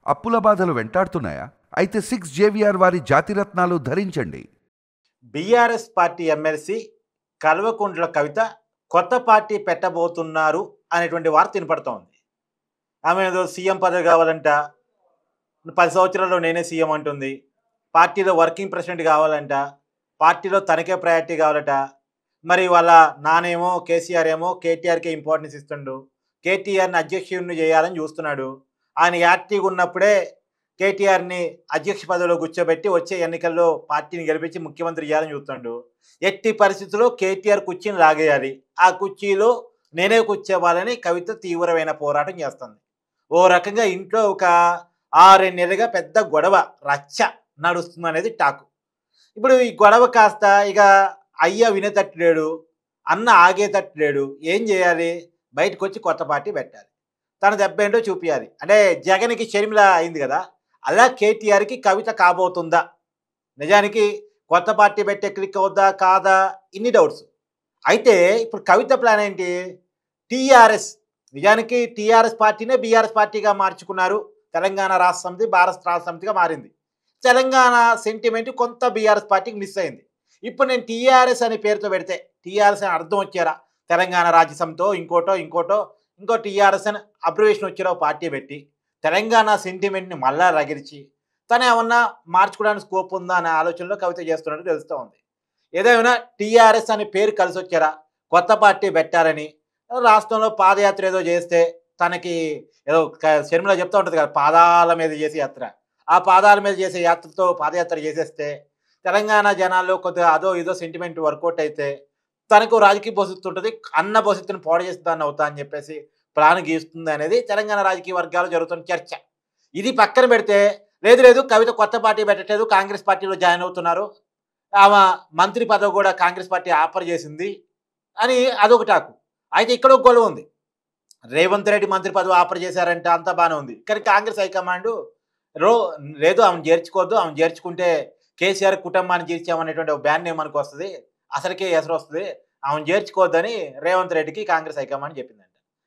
అప్పుల బాధలు వెంటాడుతున్నాయా? అయితే 6 జేవిఆర్ వారి జాతిరత్నాలు ధరించండి. BRS party MLC Kalvakuntla Kavitha కొత్త పార్టీ పెట్టబోతున్నారు అనేటువంటి వార్త వినపడుతోంది. ఆమె ఏదో సీఎం పదవి కావాలంట, 10 సంవత్సరాల్లో నేనే సీఎం అంటుంది. పార్టీలో వర్కింగ్ ప్రెసిడెంట్ కావాలంట, పార్టీలో తనకే ప్రయారిటీ కావాలట. మరి వాళ్ళ నానేమో కేసీఆర్ ఏమో కేటీఆర్కే ఇంపార్టెన్స్ ఇస్తుండు, కేటీఆర్ని అధ్యక్షుడిని చేయాలని చూస్తున్నాడు. ఆయన యాక్టివ్గా ఉన్నప్పుడే కేటీఆర్ని అధ్యక్ష పదవిలో కూర్చోబెట్టి వచ్చే ఎన్నికల్లో పార్టీని గెలిపించి ముఖ్యమంత్రి చేయాలని చూస్తున్నాడు. ఎట్టి పరిస్థితుల్లో కేటీఆర్ కుర్చీని లాగేయాలి, ఆ కుర్చీలో నేనే కూర్చోవాలని కవిత తీవ్రమైన పోరాటం చేస్తుంది. ఓ రకంగా ఇంట్లో ఒక 6 నెలలుగా పెద్ద గొడవ రచ్చ నడుస్తుంది అనేది టాకు. ఇప్పుడు ఈ గొడవ కాస్త ఇక అయ్య వినేటట్టు లేడు, అన్న ఆగేటట్టు లేడు. ఏం చేయాలి? బయటకు వచ్చి కొత్త పార్టీ పెట్టాలి, తన దెబ్బ ఏంటో చూపించాలి. అంటే జగన్కి షర్మిల అయింది కదా, అలా కేటీఆర్కి కవిత కాబోతుందా? నిజానికి కొత్త పార్టీ పెట్టే క్లిక్ అవుద్దా కాదా, ఇన్ని డౌట్స్. అయితే ఇప్పుడు కవిత ప్లాన్ ఏంటి? టీఆర్ఎస్, నిజానికి టీఆర్ఎస్ పార్టీనే బీఆర్ఎస్ పార్టీగా మార్చుకున్నారు. తెలంగాణ రాష్ట్ర సమితి భారత రాష్ట్ర సమితిగా మారింది. తెలంగాణ సెంటిమెంట్ కొంత బీఆర్ఎస్ పార్టీకి మిస్ అయింది. ఇప్పుడు నేను టీఆర్ఎస్ అనే పేరుతో పెడితే టీఆర్ఎస్ అని అర్థం వచ్చారా? తెలంగాణ రాజ్య సమితో ఇంకో టీఆర్ఎస్ అని అబ్రివేషన్ వచ్చేలా పార్టీ పెట్టి తెలంగాణ సెంటిమెంట్ని మళ్ళా రగిలిచి తను ఏమన్నా మార్చుకోవడానికి స్కోప్ ఉందా అనే ఆలోచనలో కవిత చేస్తున్నట్టు తెలుస్తూ ఉంది. ఏదేమైనా టీఆర్ఎస్ అనే పేరు కలిసి వచ్చారా? కొత్త పార్టీ పెట్టారని రాష్ట్రంలో పాదయాత్ర ఏదో చేస్తే తనకి ఏదో షర్మిల చెప్తూ ఉంటుంది కదా, పాదాల మీద చేసే యాత్ర. ఆ పాదాల మీద చేసే యాత్రతో పాదయాత్ర చేసేస్తే తెలంగాణ జనాల్లో కొద్దిగా అదో ఇదో సెంటిమెంట్ వర్కౌట్ అయితే తనకు రాజకీయ భవిష్యత్తు ఉంటుంది, అన్న భవిష్యత్తును పాడు చేస్తుందని అవుతా అని చెప్పేసి ప్లాన్ గీస్తుంది అనేది తెలంగాణ రాజకీయ వర్గాలు జరుగుతున్న చర్చ. ఇది పక్కన పెడితే లేదు కవిత కొత్త పార్టీ పెట్టట్లేదు, కాంగ్రెస్ పార్టీలో జాయిన్ అవుతున్నారు, ఆమె మంత్రి పదవి కూడా కాంగ్రెస్ పార్టీ ఆఫర్ చేసింది అని అదొక టాకు. అయితే ఇక్కడ ఒక గొడవ ఉంది. రేవంత్ రెడ్డి మంత్రి పదవి ఆఫర్ చేశారంటే అంతా బాగానే ఉంది, కానీ కాంగ్రెస్ హైకమాండ్ లేదు ఆమెను చేర్చుకోవద్దు, ఆమెను చేర్చుకుంటే కేసీఆర్ కుటుంబాన్ని చేర్చామనేటువంటి ఒక బ్యాన్ నేమ్ మనకు వస్తుంది, అసలుకే ఎసరు వస్తుంది, ఆమెను చేర్చుకోవద్దని రేవంత్ రెడ్డికి కాంగ్రెస్ హైకమాండ్ చెప్పిందంట.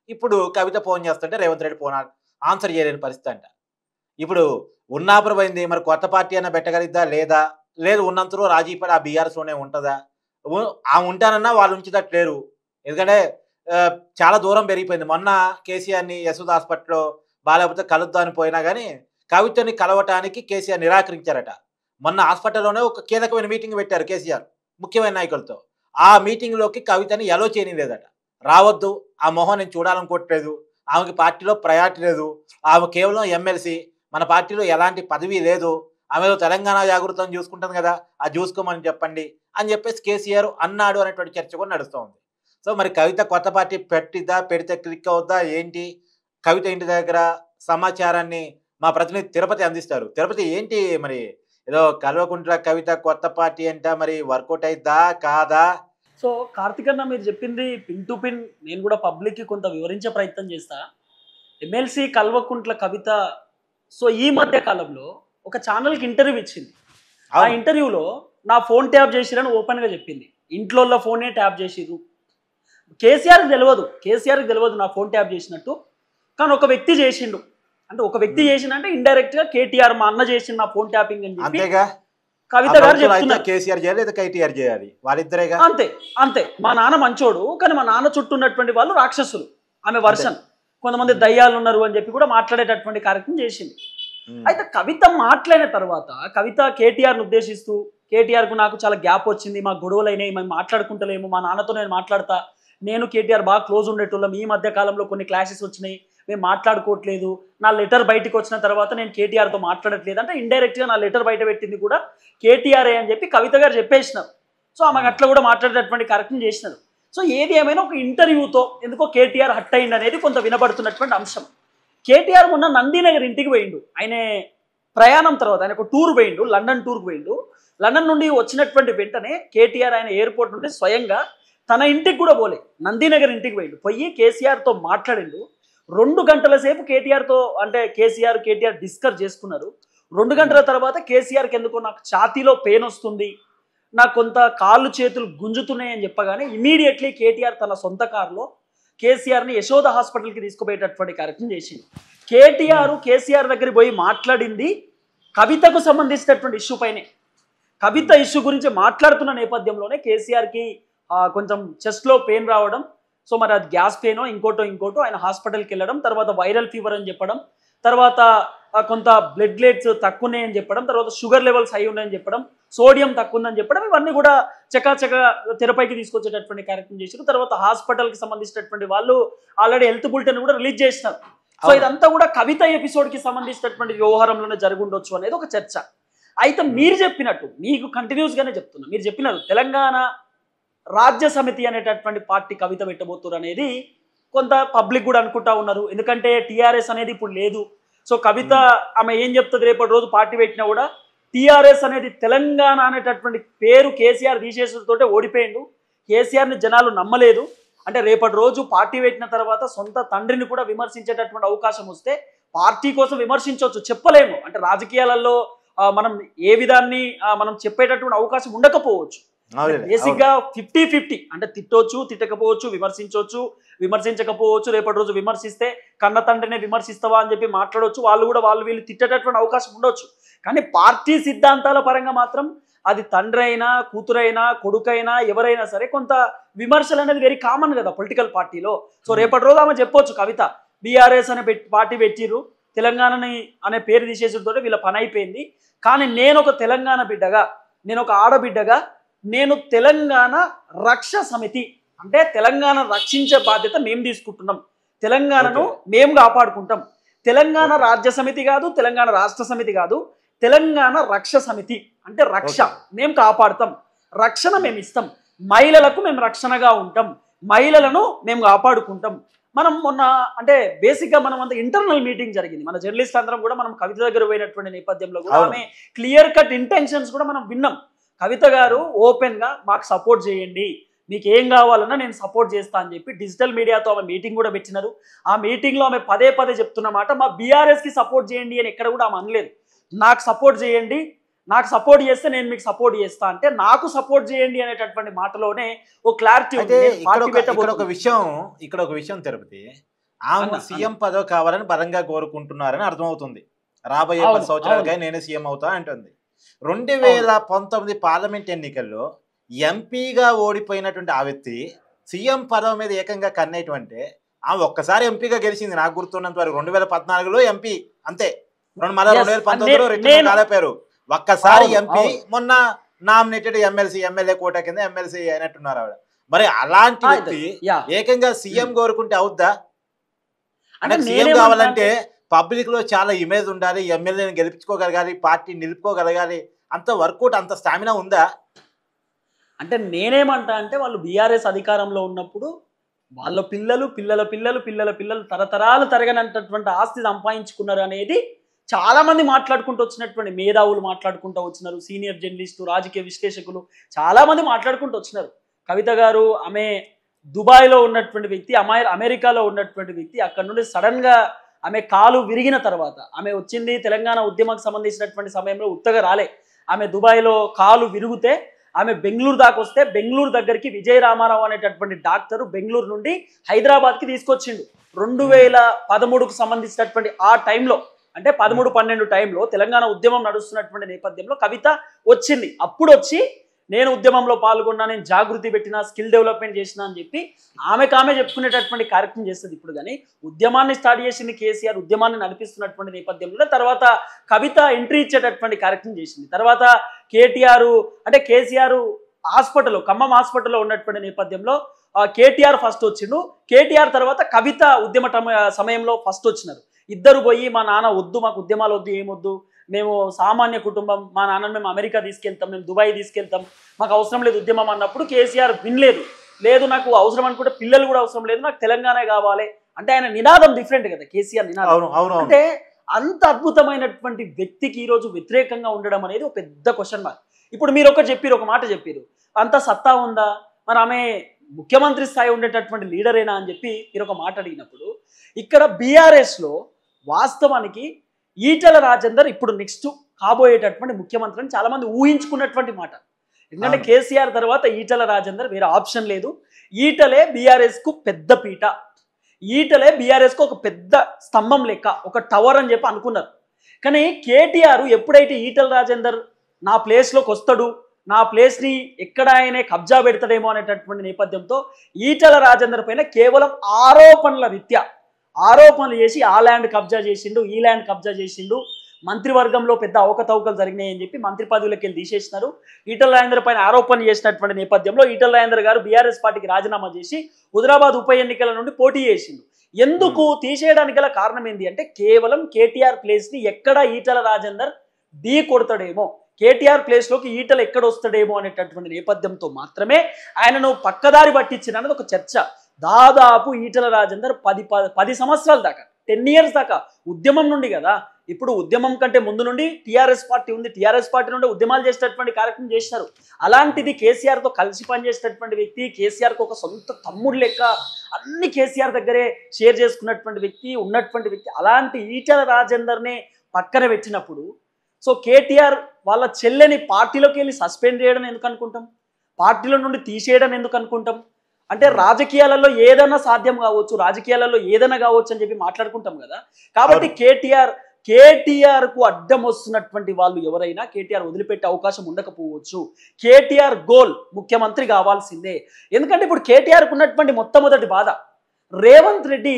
ఇప్పుడు కవిత ఫోన్ చేస్తుంటే రేవంత్ రెడ్డి ఫోన్ ఆన్సర్ చేయలేని పరిస్థితి అంట. ఇప్పుడు ఉన్నాపురమైంది, మరి కొత్త పార్టీ అయినా పెట్టగలిద్దా లేదా? లేదు ఉన్నంతలో రాజీ పడి ఆ బీఆర్ఎస్లోనే ఉంటుందా? ఆమె ఉంటానన్నా వాళ్ళు ఉంచేటట్లేరు, ఎందుకంటే చాలా దూరం పెరిగిపోయింది. మొన్న కేసీఆర్ని యశోద హాస్పిటల్లో బాగాలేకపోతే కలుద్దామని పోయినా కానీ కవితని కలవటానికి కేసీఆర్ నిరాకరించారట. మొన్న హాస్పిటల్లోనే ఒక కీలకమైన మీటింగ్ పెట్టారు కేసీఆర్ ముఖ్యమైన నాయకులతో. ఆ మీటింగ్లోకి కవితని ఎలో చేయలేదట. రావద్దు, ఆ మొహం నేను చూడాలనుకోవట్లేదు, ఆమెకి పార్టీలో ప్రయారిటీ లేదు, ఆమె కేవలం ఎమ్మెల్సీ, మన పార్టీలో ఎలాంటి పదవి లేదు, ఆమెలో తెలంగాణ జాగృతం చూసుకుంటుంది కదా, అది చూసుకోమని చెప్పండి అని చెప్పేసి కేసీఆర్ అన్నాడు అనేటువంటి చర్చ కూడా నడుస్తూ ఉంది. సో మరి కవిత కొత్త పార్టీ పెట్టిద్దా, పెడితే క్లిక్ అవుద్దా ఏంటి? కవిత ఇంటి దగ్గర సమాచారాన్ని మా ప్రతినిధి తిరుపతి అందిస్తారు. తిరుపతి, ఏంటి మరి ఏదో కల్వకుంట్ల కవిత కొత్త పార్టీ అంట, మరి వర్కౌట్ అయిద్దా కాదా? సో కార్తిక్ అన్న మీరు చెప్పింది పిన్ టు పిన్ నేను కూడా పబ్లిక్కి కొంత వివరించే ప్రయత్నం చేస్తా. ఎమ్మెల్సీ కల్వకుంట్ల కవిత సో ఈ మధ్య కాలంలో ఒక ఛానల్కి ఇంటర్వ్యూ ఇచ్చింది. ఆ ఇంటర్వ్యూలో నా ఫోన్ ట్యాప్ చేసిరని ఓపెన్గా చెప్పింది. ఇంట్లో ఫోనే ట్యాప్ చేసిరు, కేసీఆర్కి తెలియదు నా ఫోన్ ట్యాప్ చేసినట్టు, కానీ ఒక వ్యక్తి చేసిండు. అంటే ఒక వ్యక్తి చేసిందంటే ఇండైరెక్ట్గా కేటీఆర్ మా అన్న చేసిన నా ఫోన్ ట్యాపింగ్ అని చెప్పి కవిత గారు చెప్తున్నారు. కేసీఆర్ చేయాలి, కేటీఆర్ చేయాలి, వాళ్ళిద్దరేగా. అంతే మా నాన్న మంచోడు, కానీ మా నాన్న చుట్టూ ఉన్నటువంటి వాళ్ళు రాక్షసులు, ఆమె వర్షన్, కొంతమంది దయ్యాలు ఉన్నారు అని చెప్పి కూడా మాట్లాడేటటువంటి కార్యక్రమం చేసింది. అయితే కవిత మాట్లాడిన తర్వాత కవిత కేటీఆర్ను ఉద్దేశిస్తూ, కేటీఆర్కు నాకు చాలా గ్యాప్ వచ్చింది, మా గొడవలు అయినాయి, మేము మాట్లాడుకుంటలేము, మా నాన్నతో నేను మాట్లాడతా, నేను కేటీఆర్ బాగా క్లోజ్ ఉండేటోళ్ళం, ఈ మధ్య కాలంలో కొన్ని క్లాషెస్ వచ్చినాయి, మేము మాట్లాడుకోవట్లేదు, నా లెటర్ బయటకు వచ్చిన తర్వాత నేను కేటీఆర్తో మాట్లాడట్లేదు అంటే ఇండైరెక్ట్గా నా లెటర్ బయట పెట్టింది కూడా కేటీఆర్ఏ అని చెప్పి కవిత గారు చెప్పేసినారు. సో ఆమెకు అట్లా కూడా మాట్లాడేటటువంటి కార్యక్రమం చేసినారు. సో ఏది ఏమైనా ఒక ఇంటర్వ్యూతో ఎందుకో కేటీఆర్ హట్ అయింది అనేది కొంత వినబడుతున్నటువంటి అంశం. కేటీఆర్ మొన్న నందీనగర్ ఇంటికి పోయిండు. ఆయన ప్రయాణం తర్వాత ఆయన ఒక టూర్ పోయిండు, లండన్ టూర్కి పోయిండు. లండన్ నుండి వచ్చినటువంటి వెంటనే కేటీఆర్ ఆయన ఎయిర్పోర్ట్ నుండి స్వయంగా తన ఇంటికి కూడా పోలే, నందీనగర్ ఇంటికి పోయిండు. పోయి కేసీఆర్తో మాట్లాడిండు. 2 గంటల సేపు కేటీఆర్తో అంటే కేటీఆర్ డిస్కస్ చేసుకున్నారు. 2 గంటల తర్వాత కేసీఆర్కి ఎందుకో నాకు ఛాతీలో పెయిన్ వస్తుంది, నాకు కొంత కాళ్ళు చేతులు గుంజుతున్నాయని చెప్పగానే ఇమీడియట్లీ కేటీఆర్ తన సొంత కారులో కేసీఆర్ని యశోద హాస్పిటల్కి తీసుకుపోయేటటువంటి కార్యక్రమం చేసింది. కేటీఆర్ కేసీఆర్ దగ్గరికి పోయి మాట్లాడింది కవితకు సంబంధించినటువంటి ఇష్యూ పైనే. కవిత ఇష్యూ గురించి మాట్లాడుతున్న నేపథ్యంలోనే కేసీఆర్కి కొంచెం చెస్ట్లో పెయిన్ రావడం. సో మరి అది గ్యాస్ పెయినో ఇంకోటో ఆయన హాస్పిటల్కి వెళ్ళడం, తర్వాత వైరల్ ఫీవర్ అని చెప్పడం, తర్వాత కొంత బ్లడ్ ప్లేట్స్ తక్కువ ఉన్నాయని చెప్పడం, తర్వాత షుగర్ లెవెల్స్ హై ఉన్నాయని చెప్పడం, సోడియం తక్కువ ఉందని చెప్పడం, ఇవన్నీ కూడా చకాచక తెరపైకి తీసుకొచ్చేటటువంటి కార్యక్రమం చేశారు. తర్వాత హాస్పిటల్కి సంబంధించినటువంటి వాళ్ళు ఆల్రెడీ హెల్త్ బులెటిన్ కూడా రిలీజ్ చేసినారు. సో ఇదంతా కూడా కవిత ఎపిసోడ్కి సంబంధించినటువంటి వ్యవహారంలోనే జరుగుండొచ్చు అనేది ఒక చర్చ. అయితే మీరు చెప్పినట్టు, మీకు కంటిన్యూస్గానే చెప్తున్నా, మీరు చెప్పినారు తెలంగాణ రాజ్య సమితి అనేటటువంటి పార్టీ కవిత పెట్టబోతున్నారు అనేది కొంత పబ్లిక్ కూడా అనుకుంటా ఉన్నారు. ఎందుకంటే టీఆర్ఎస్ అనేది ఇప్పుడు లేదు. సో కవిత ఆమె ఏం చెప్తుంది, రేపటి రోజు పార్టీ పెట్టినా కూడా టీఆర్ఎస్ అనేది తెలంగాణ అనేటటువంటి పేరు కేసీఆర్ తీసేసుతో ఓడిపోయిండు, కేసీఆర్ని జనాలు నమ్మలేదు. అంటే రేపటి రోజు పార్టీ పెట్టిన తర్వాత సొంత తండ్రిని కూడా విమర్శించేటటువంటి అవకాశం వస్తే పార్టీ కోసం విమర్శించవచ్చు, చెప్పలేము. అంటే రాజకీయాలలో మనం ఏ విధాన్ని మనం చెప్పేటటువంటి అవకాశం ఉండకపోవచ్చు. బేసిక్ గా 50-50, అంటే తిట్టవచ్చు, తిట్టకపోవచ్చు, విమర్శించకపోవచ్చు. రేపటి రోజు విమర్శిస్తే కన్న తండ్రినే విమర్శిస్తావా అని చెప్పి మాట్లాడవచ్చు, వాళ్ళు వీళ్ళు తిట్టేటటువంటి అవకాశం ఉండొచ్చు. కానీ పార్టీ సిద్ధాంతాల పరంగా మాత్రం అది తండ్రి అయినా, కూతురైనా, కొడుకైనా, ఎవరైనా సరే కొంత విమర్శలు అనేది వెరీ కామన్ కదా పొలిటికల్ పార్టీలో. సో రేపటి రోజు ఆమె చెప్పొచ్చు, కవిత బీఆర్ఎస్ అనే పార్టీ పెట్టిర్రు, తెలంగాణని అనే పేరు తీసేసడంతో వీళ్ళ పని అయిపోయింది. కానీ నేను ఒక తెలంగాణ బిడ్డగా, నేను ఒక ఆడబిడ్డగా, నేను తెలంగాణ రక్ష సమితి, అంటే తెలంగాణ రక్షించే బాధ్యత మేము తీసుకుంటున్నాం, తెలంగాణను మేము కాపాడుకుంటాం. తెలంగాణ రాజ్య సమితి కాదు, తెలంగాణ రాష్ట్ర సమితి కాదు, తెలంగాణ రక్ష సమితి. అంటే రక్ష మేము కాపాడుతాం, రక్షణ మేము ఇస్తాం, మహిళలకు మేము రక్షణగా ఉంటాం, మహిళలను మేము కాపాడుకుంటాం. మనం మొన్న అంటే బేసిక్గా మనం అంత ఇంటర్నల్ మీటింగ్ జరిగింది, మన జర్నలిస్ట్ అందరం కూడా మనం కవిత దగ్గర పోయినటువంటి నేపథ్యంలో కూడా ఆమె క్లియర్ కట్ ఇంటెన్షన్స్ కూడా మనం విన్నాం. కవిత గారు ఓపెన్గా మాకు సపోర్ట్ చేయండి, మీకు ఏం కావాలన్నా నేను సపోర్ట్ చేస్తా అని చెప్పి డిజిటల్ మీడియాతో ఆమె మీటింగ్ కూడా పెట్టినారు. ఆ మీటింగ్లో ఆమె పదే చెప్తున్నమాట, మా బీఆర్ఎస్కి సపోర్ట్ చేయండి అని ఎక్కడ కూడా ఆమె అనలేదు. నాకు సపోర్ట్ చేయండి, నాకు సపోర్ట్ చేస్తే నేను మీకు సపోర్ట్ చేస్తా అంటే నాకు సపోర్ట్ చేయండి అనేటటువంటి మాటలోనే ఓ క్లారిటీ ఉంది. ఇక్కడ ఒక విషయం తిరుపతి, ఆమె సీఎం పదవి కావాలని బలంగా కోరుకుంటున్నారని అర్థమవుతుంది. రాబోయే 10 సంవత్సరాలుగా నేనే సీఎం అవుతా అంటుంది. 2019 పార్లమెంట్ ఎన్నికల్లో ఎంపీగా ఓడిపోయినటువంటి ఆ వ్యక్తి సీఎం పదవి మీద ఏకంగా కన్నేటువంటి ఆమె ఒక్కసారి ఎంపీగా గెలిచింది నాకు గుర్తున్నంత వరకు. 2014లో ఎంపీ అంతే, మళ్ళీ 2019లో రిటర్న్ కాలేపారు. ఒక్కసారి ఎంపీ, మొన్న నామినేటెడ్ ఎమ్మెల్యే కోటా కింద ఎమ్మెల్సీ అయినట్టున్నారు ఆవిడ. మరి అలాంటి వ్యక్తి ఏకంగా సీఎం కోరుకుంటే అవుద్దా? అంటే సీఎం కావాలంటే పబ్లిక్ లో చాలా ఇమేజ్ ఉండాలి, ఎమ్మెల్యేని గెలుపుకోగలగాలి, పార్టీ నిలుపుకోగలగాలి, అంత వర్కౌట్, అంత స్టామినా ఉందా? అంటే నేనేమంటా అంటే వాళ్ళు బీఆర్ఎస్ అధికారంలో ఉన్నప్పుడు వాళ్ళ పిల్లలు తరతరాలు తరగనంటటువంటి ఆస్తి సంపాదించుకున్నారు అనేది చాలా మంది మాట్లాడుకుంటూ వచ్చినటువంటి మేధావులు మాట్లాడుకుంటూ వచ్చినారు, సీనియర్ జర్నలిస్టు, రాజకీయ విశ్లేషకులు చాలా మంది మాట్లాడుకుంటూ వచ్చినారు. కవిత గారు ఆమె దుబాయ్లో ఉన్నటువంటి వ్యక్తి, అమెరికాలో ఉన్నటువంటి వ్యక్తి, అక్కడ నుండి సడన్గా ఆమె కాలు విరిగిన తర్వాత ఆమె వచ్చింది తెలంగాణ ఉద్యమానికి సంబంధించినటువంటి సమయంలో ఉత్తగా రాలే. ఆమె దుబాయ్లో కాలు విరిగితే ఆమె బెంగళూరు దాకా వస్తే బెంగళూరు దగ్గరికి విజయ రామారావు అనేటటువంటి డాక్టరు బెంగళూరు నుండి హైదరాబాద్కి తీసుకొచ్చిండు. 2013కు సంబంధించినటువంటి ఆ టైంలో, అంటే 13-12 టైంలో తెలంగాణ ఉద్యమం నడుస్తున్నటువంటి నేపథ్యంలో కవిత వచ్చింది. అప్పుడు వచ్చి నేను ఉద్యమంలో పాల్గొన్నా, నేను జాగృతి పెట్టినా, స్కిల్ డెవలప్మెంట్ చేసినా అని చెప్పి ఆమె చెప్పుకునేటటువంటి కార్యక్రమం చేస్తుంది ఇప్పుడు. కానీ ఉద్యమాన్ని స్టార్ట్ చేసింది కేసీఆర్, ఉద్యమాన్ని నడిపిస్తున్నటువంటి నేపథ్యంలో తర్వాత కవిత ఎంట్రీ ఇచ్చేటటువంటి కార్యక్రమం చేసింది. తర్వాత కేసీఆర్ హాస్పిటల్, ఖమ్మం హాస్పిటల్లో ఉన్నటువంటి నేపథ్యంలో కేటీఆర్ ఫస్ట్ వచ్చిండు, కేటీఆర్ తర్వాత కవిత ఉద్యమ సమయంలో ఫస్ట్ వచ్చినారు. ఇద్దరు పోయి మా నాన్న వద్దు, మాకు ఉద్యమాలు వద్దు, ఏమొద్దు, మేము సామాన్య కుటుంబం, మా నాన్నని మేము అమెరికా తీసుకెళ్తాం, మేము దుబాయ్ తీసుకెళ్తాం, మాకు అవసరం లేదు ఉద్యమం అన్నప్పుడు కేసీఆర్ లేదు నాకు అవసరం అనుకుంటే పిల్లలు కూడా అవసరం లేదు, నాకు తెలంగాణ కావాలి అంటే ఆయన నినాదం డిఫరెంట్ కదా, కేసీఆర్ నినాదం. అంటే అంత అద్భుతమైనటువంటి వ్యక్తికి ఈరోజు వ్యతిరేకంగా ఉండడం అనేది ఒక పెద్ద క్వశ్చన్ మార్క్. ఇప్పుడు మీరు ఒక మాట చెప్పారు, అంత సత్తా ఉందా, మరి ఆమె ముఖ్యమంత్రి స్థాయి ఉండేటటువంటి లీడరేనా అని చెప్పి మీరు ఒక మాట అడిగినప్పుడు, ఇక్కడ బీఆర్ఎస్లో వాస్తవానికి ఈటల రాజేందర్ ఇప్పుడు నెక్స్ట్ కాబోయేటటువంటి ముఖ్యమంత్రి అని చాలా మంది ఊహించుకున్నటువంటి మాట. ఎందుకంటే కేసీఆర్ తర్వాత ఈటల రాజేందర్ వేరే ఆప్షన్ లేదు, ఈటలే బీఆర్ఎస్కు పెద్ద పీట. ఈటలే బీఆర్ఎస్కి ఒక పెద్ద స్తంభం లెక్క, ఒక టవర్ అని చెప్పి అనుకున్నారు. కానీ కేటీఆర్ ఎప్పుడైతే ఈటల రాజేందర్ నా ప్లేస్లోకి వస్తాడు, నా ప్లేస్ని ఎక్కడ ఆయనే కబ్జా పెడతాడేమో అనేటటువంటి నేపథ్యంతో ఈటల రాజేందర్ పైన కేవలం ఆరోపణల రీత్యా ఆరోపణలు చేసి ఆ ల్యాండ్ కబ్జా చేసిండు, ఈ ల్యాండ్ కబ్జా చేసిండు, మంత్రివర్గంలో పెద్ద అవకతవకలు జరిగినాయని చెప్పి మంత్రి పదవులకి వెళ్ళి తీసేసినారు. ఈటల రాజేందర్ పైన ఆరోపణలు చేసినటువంటి నేపథ్యంలో ఈటల రాజేందర్ గారు బీఆర్ఎస్ పార్టీకి రాజీనామా చేసి హుజరాబాద్ ఉప ఎన్నికల నుండి పోటీ చేసిండు. ఎందుకు తీసేయడానికి గల కారణం ఏంటి అంటే కేవలం కేటీఆర్ ప్లేస్ని ఎక్కడ ఈటల రాజేందర్ ఢీ కొడతాడేమో, కేటీఆర్ ప్లేస్లోకి ఈటలు ఎక్కడ వస్తాడేమో అనేటటువంటి నేపథ్యంతో మాత్రమే ఆయనను పక్కదారి పట్టించిన అనేది ఒక చర్చ. దాదాపు ఈటల రాజేందర్ 10 సంవత్సరాల దాకా 10 years దాకా ఉద్యమం నుండి కదా, ఇప్పుడు ఉద్యమం కంటే ముందు నుండి టీఆర్ఎస్ పార్టీ ఉంది, టీఆర్ఎస్ పార్టీ నుండి ఉద్యమాలు చేసేటటువంటి కార్యక్రమం చేసినారు. అలాంటిది కేసీఆర్తో కలిసి పనిచేసేటటువంటి వ్యక్తి, కేసీఆర్కి ఒక సొంత తమ్ముడు లెక్క అన్ని కేసీఆర్ దగ్గరే షేర్ చేసుకున్నటువంటి వ్యక్తి, ఉన్నటువంటి వ్యక్తి. అలాంటి ఈటల రాజేందర్నే పక్కన పెట్టినప్పుడు సో కేటీఆర్ వాళ్ళ చెల్లెని పార్టీలోకి వెళ్ళి సస్పెండ్ చేయడం ఎందుకు అనుకుంటాం, పార్టీలో నుండి తీసేయడం ఎందుకు అనుకుంటాం? అంటే రాజకీయాలలో ఏదైనా సాధ్యం కావచ్చు, రాజకీయాలలో ఏదైనా కావచ్చు అని చెప్పి మాట్లాడుకుంటాం కదా. కాబట్టి కేటీఆర్ కు అడ్డం వస్తున్నటువంటి వాళ్ళు ఎవరైనా కేటీఆర్ వదిలిపెట్టే అవకాశం ఉండకపోవచ్చు. కేటీఆర్ గోల్ ముఖ్యమంత్రి కావాల్సిందే. ఎందుకంటే ఇప్పుడు కేటీఆర్కు ఉన్నటువంటి మొట్టమొదటి బాధ రేవంత్ రెడ్డి,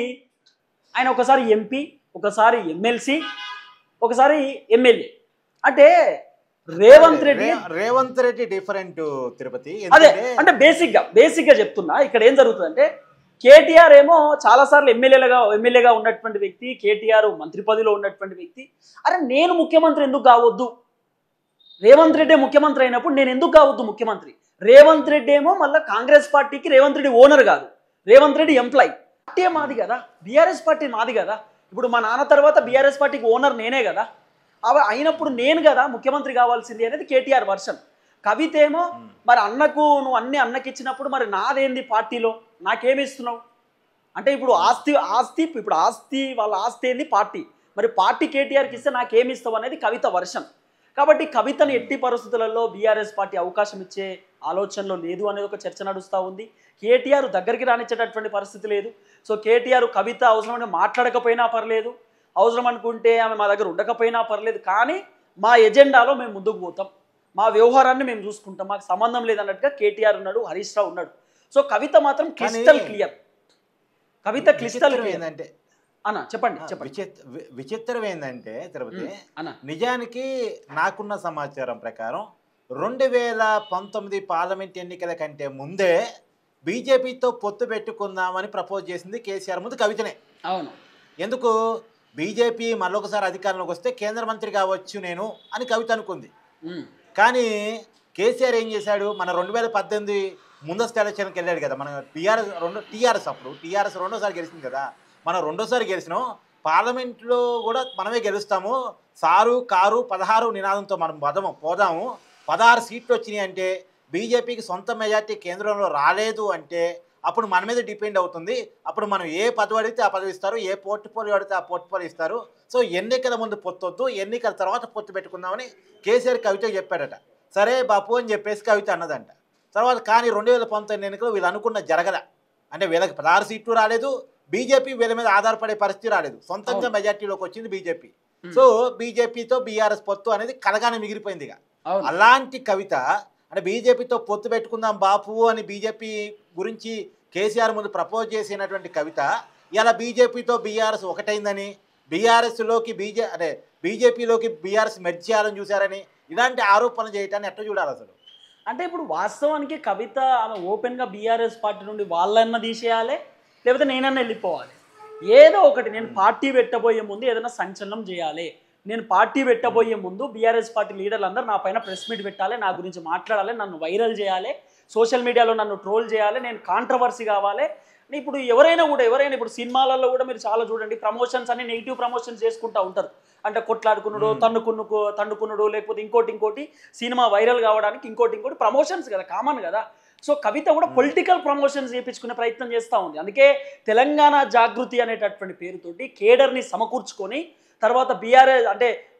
ఆయన ఒకసారి ఎంపీ, ఒకసారి ఎమ్మెల్సీ, ఒకసారి ఎమ్మెల్యే. అంటే రేవంత్ రెడ్డి డిఫరెంట్ తిరుపతి. అదే అంటే బేసిక్ గా చెప్తున్నా. ఇక్కడ ఏం జరుగుతుందంటే కేటీఆర్ ఏమో చాలాసార్లు ఎమ్మెల్యేగా ఉన్నటువంటి వ్యక్తి, కేటీఆర్ మంత్రి పదవిలో ఉన్నటువంటి వ్యక్తి. అరే నేను ముఖ్యమంత్రి ఎందుకు కావద్దు, రేవంత్ రెడ్డి ముఖ్యమంత్రి అయినప్పుడు నేను ఎందుకు కావద్దు ముఖ్యమంత్రి? రేవంత్ రెడ్డి ఏమో మళ్ళీ కాంగ్రెస్ పార్టీకి రేవంత్ రెడ్డి ఓనర్ కాదు, రేవంత్ రెడ్డి ఎంప్లాయ్. పార్టీ మాది కదా, బీఆర్ఎస్ పార్టీ మాది కదా. ఇప్పుడు మా నాన్న తర్వాత బీఆర్ఎస్ పార్టీకి ఓనర్ నేనే కదా, అయినప్పుడు నేను కదా ముఖ్యమంత్రి కావాల్సింది అనేది కేటీఆర్ వర్షన్. కవిత ఏమో మరి నువ్వు అన్నకి ఇచ్చినప్పుడు మరి నాదేంది పార్టీలో, నాకేమి ఇస్తున్నావు అంటే ఇప్పుడు ఆస్తి వాళ్ళ ఆస్తి ఏంది పార్టీ, మరి పార్టీ కేటీఆర్కి ఇస్తే నాకేమి ఇస్తావు అనేది కవిత వర్షన్. కాబట్టి కవితను ఎట్టి పరిస్థితులలో బీఆర్ఎస్ పార్టీ అవకాశం ఇచ్చే ఆలోచనలో లేదు అనేది ఒక చర్చ నడుస్తూ ఉంది. కేటీఆర్ దగ్గరికి రానిచ్చేటటువంటి పరిస్థితి లేదు. సో కేటీఆర్ కవిత అవసరమైన మాట్లాడకపోయినా పర్లేదు, అవసరం అనుకుంటే ఆమె మా దగ్గర ఉండకపోయినా పర్లేదు, కానీ మా ఎజెండాలో మేము ముందుకు పోతాం, మా వ్యవహారాన్ని మేము చూసుకుంటాం, మాకు సంబంధం లేదన్నట్టుగా కేటీఆర్ ఉన్నాడు, హరీష్ రావు ఉన్నాడు. సో కవిత మాత్రం క్లిస్టల్ క్లియర్. కవిత క్లిస్టల్ ఏంటంటే అన్న చెప్పండి. విచిత్రం ఏంటంటే తిరుపతి, నిజానికి నాకున్న సమాచారం ప్రకారం 2019 పార్లమెంట్ ఎన్నికల కంటే ముందే బీజేపీతో పొత్తు పెట్టుకుందామని ప్రపోజ్ చేసింది కేసీఆర్ ముందు కవితనే. అవును. ఎందుకు? బీజేపీ మళ్ళొకసారి అధికారంలోకి వస్తే కేంద్ర మంత్రి కావచ్చు నేను అని కవిత అనుకుంది. కానీ కేసీఆర్ ఏం చేశాడు, మన 2018 ముందస్తు ఎలక్షన్కి వెళ్ళాడు కదా, మన టీఆర్ఎస్ అప్పుడు టీఆర్ఎస్ రెండోసారి గెలిచింది కదా, మనం రెండోసారి గెలిచినాం, పార్లమెంట్లో కూడా మనమే గెలుస్తాము, సారు కారు 16 నినాదంతో మనం పోదాము, 16 సీట్లు వచ్చినాయి అంటే బీజేపీకి సొంత మెజార్టీ కేంద్రంలో రాలేదు అంటే అప్పుడు మన మీద డిపెండ్ అవుతుంది, అప్పుడు మనం ఏ పదవి అడిగితే ఆ పదవి ఇస్తారు, ఏ పోర్ట్ఫోలియో అడిగితే ఆ పోర్ట్ఫోలియో ఇస్తారు, సో ఎన్నికల ముందు పొత్తొద్దు, ఎన్నికల తర్వాత పొత్తు పెట్టుకుందామని కేసీఆర్ కవిత చెప్పాడట. సరే బాపు అని చెప్పేసి కవిత అన్నదంట. తర్వాత కానీ 2019 ఎన్నికలు వీళ్ళు అనుకున్న జరగల, అంటే వీళ్ళకి 16 సీట్లు రాలేదు, బీజేపీ వీళ్ళ మీద ఆధారపడే పరిస్థితి రాలేదు, సొంతంగా మెజార్టీలోకి వచ్చింది బీజేపీ. సో బీజేపీతో బీఆర్ఎస్ పొత్తు అనేది కలగానే మిగిలిపోయింది. అలాంటి కవిత అంటే బీజేపీతో పొత్తు పెట్టుకుందాం బాపు అని బీజేపీ గురించి కేసీఆర్ ముందు ప్రపోజ్ చేసినటువంటి కవిత ఇలా బీజేపీతో బీఆర్ఎస్ ఒకటైందని, బీఆర్ఎస్లోకి బీజేపీలోకి బీఆర్ఎస్ మెర్జ్ చేయాలని చూశారని ఇలాంటి ఆరోపణలు చేయటాన్ని ఎట్లా చూడాలి అసలు? అంటే ఇప్పుడు వాస్తవానికి కవిత ఆమె ఓపెన్గా బీఆర్ఎస్ పార్టీ నుండి వాళ్ళన్నా తీసేయాలి, లేకపోతే నేనన్నా వెళ్ళిపోవాలి, ఏదో ఒకటి. నేను పార్టీ పెట్టబోయే ముందు ఏదైనా సంచలనం చేయాలి, నేను పార్టీ పెట్టబోయే ముందు బీఆర్ఎస్ పార్టీ లీడర్లు అందరూ నా పైన ప్రెస్ మీట్ పెట్టాలి, నా గురించి మాట్లాడాలి, నన్ను వైరల్ చేయాలి, సోషల్ మీడియాలో నన్ను ట్రోల్ చేయాలి, నేను కాంట్రవర్సీ కావాలి. ఇప్పుడు ఎవరైనా ఇప్పుడు సినిమాలలో కూడా మీరు చాలా చూడండి, ప్రమోషన్స్ అన్ని నెగిటివ్ ప్రమోషన్స్ చేసుకుంటూ ఉంటారు. అంటే కొట్లాడుకున్నాడు, తండుకున్నాడు, లేకపోతే ఇంకోటి సినిమా వైరల్ కావడానికి ఇంకోటి ప్రమోషన్స్ కదా, కామన్ కదా. సో కవిత కూడా పొలిటికల్ ప్రమోషన్స్ చేయించుకునే ప్రయత్నం చేస్తూ ఉంది. అందుకే తెలంగాణ జాగృతి అనేటటువంటి పేరుతోటి కేడర్ని సమకూర్చుకొని తర్వాత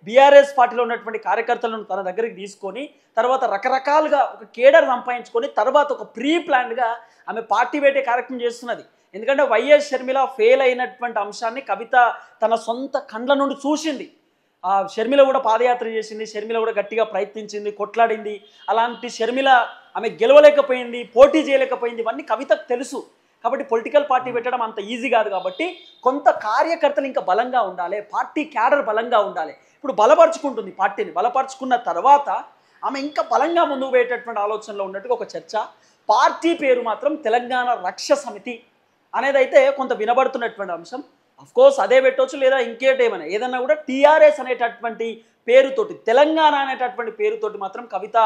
బీఆర్ఎస్ పార్టీలో ఉన్నటువంటి కార్యకర్తలను తన దగ్గరికి తీసుకొని తర్వాత రకరకాలుగా ఒక కేడర్ సంపాదించుకొని తర్వాత ఒక ప్రీ ప్లాన్డ్గా ఆమె పార్టీ పెట్టే కార్యక్రమం చేస్తున్నది. ఎందుకంటే వైఎస్ షర్మిల ఫెయిల్ అయినటువంటి అంశాన్ని కవిత తన సొంత కండ్ల నుండి చూసింది. ఆ షర్మిల కూడా పాదయాత్ర చేసింది, షర్మిల కూడా గట్టిగా ప్రయత్నించింది, కొట్లాడింది. అలాంటి షర్మిల ఆమె గెలవలేకపోయింది, పోటీ చేయలేకపోయింది, ఇవన్నీ కవితకు తెలుసు. కాబట్టి పొలిటికల్ పార్టీ పెట్టడం అంత ఈజీ కాదు. కాబట్టి కొంత కార్యకర్తలు ఇంకా బలంగా ఉండాలి, పార్టీ క్యాడర్ బలంగా ఉండాలి. ఇప్పుడు బలపరుచుకుంటుంది పార్టీని, బలపరుచుకున్న తర్వాత ఆమె ఇంకా బలంగా ముందుకు పోయేటటువంటి ఆలోచనలో ఉన్నట్టుగా ఒక చర్చ. పార్టీ పేరు మాత్రం తెలంగాణ రక్ష సమితి అనేది అయితే కొంత వినబడుతున్నటువంటి అంశం. కోర్స్ అదే పెట్టవచ్చు, లేదా ఇంకేటేమైనా ఏదన్నా కూడా టీఆర్ఎస్ అనేటటువంటి పేరుతోటి, తెలంగాణ అనేటటువంటి పేరుతోటి మాత్రం కవిత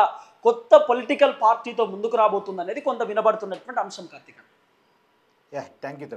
కొత్త పొలిటికల్ పార్టీతో ముందుకు రాబోతుంది అనేది కొంత వినబడుతున్నటువంటి అంశం. Karthik, thank you.